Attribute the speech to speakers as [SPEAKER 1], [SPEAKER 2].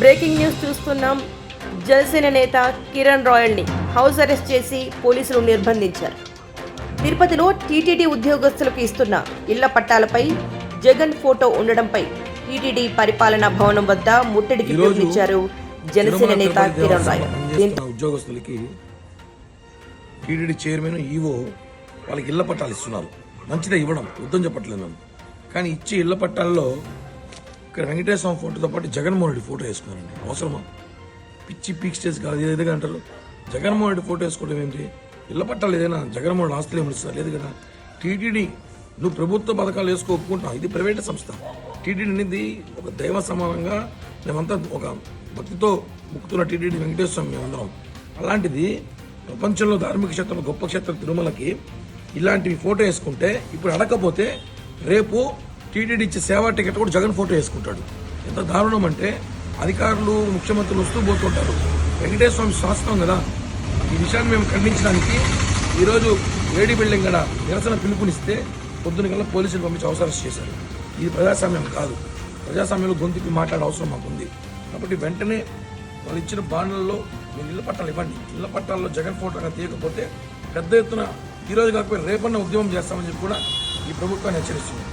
[SPEAKER 1] Breaking news చూస్తున్నాం. జనసేన నేత Kiran రాయల్ని house arrest చేసి పోలీసులు నిర్బంధించారు. తిరుపతిలో టీటీడీ ఉద్యోగస్తులకు ఇస్తున్న ఇళ్ల పట్టాలపై జగన్ ఫోటో ఉండడంపై టీటీడీ పరిపాలనా భవనం వద్ద ముట్టడికి పిలుపునిచ్చారు జనసేన నేత కిరణ్ రాయల్.
[SPEAKER 2] ఉద్యోగస్తులకి టీటీడీ చైర్మన్ ఈవో వాళ్ళకి ఇళ్ల పట్టాలు ఇస్తున్నారు. మంచిదే, ఇవ్వడం వద్దని చెప్పట్లేదు. కానీ ఇచ్చే ఇళ్ల పట్టాల్లో ఇక్కడ వెంకటేశ్వర ఫోటోతో పాటు జగన్మోహన్ రెడ్డి ఫోటో వేసుకున్నారండి. అవసరమా? పిచ్చి పీక్ స్టేజ్ కాదు ఏదైతే అంటారు. జగన్మోహన్ రెడ్డి ఫోటో వేసుకోవడం ఏంటి? ఇళ్ల పట్టాలు ఏదైనా జగన్మోహన్ రెడ్డి ఆస్తులు ఏమిస్తారు? లేదు కదా. టీటీడీ నువ్వు ప్రభుత్వ పథకాలు వేసుకో ఒప్పుకుంటావు, ఇది ప్రైవేట్ సంస్థ. టీటీడీ అనేది ఒక దైవ సమానంగా మేమంతా ఒక భక్తితో ముక్కుతున్న టీటీడీ వెంకటేశ్వర స్వామి మేమందరం. అలాంటిది ప్రపంచంలో ధార్మిక క్షేత్రం గొప్ప క్షేత్రం తిరుమలకి ఇలాంటివి ఫోటో వేసుకుంటే ఇప్పుడు అడగకపోతే రేపు టీటీడీ ఇచ్చే సేవా టికెట్ కూడా జగన్ ఫోటో వేసుకుంటాడు. ఎంత దారుణం అంటే అధికారులు ముఖ్యమంత్రులు వస్తూ పోతుంటారు. వెంకటేశ్వర స్వామి శాస్త్రం కదా. ఈ విషయాన్ని మేము ఖండించడానికి ఈరోజు ఏడీ బిల్డింగ్ గడ నిరసన పిలుపునిస్తే పొద్దున కల్లా పోలీసులు పంపించి అవసరం చేశారు. ఇది ప్రజాస్వామ్యం కాదు. ప్రజాస్వామ్యంలో గొంతుకి మాట్లాడే అవసరం మాకుంది. కాబట్టి వెంటనే వాళ్ళు ఇచ్చిన బాండ్లలో మీరు ఇళ్ల పట్టాలు ఇవ్వండి. ఇళ్ల పట్టాల్లో జగన్ ఫోటోగా తీయకపోతే పెద్ద ఎత్తున ఈరోజు కాకపోతే రేపన్న ఉద్యమం చేస్తామని చెప్పి కూడా ఈ ప్రభుత్వాన్ని హెచ్చరిస్తుంది.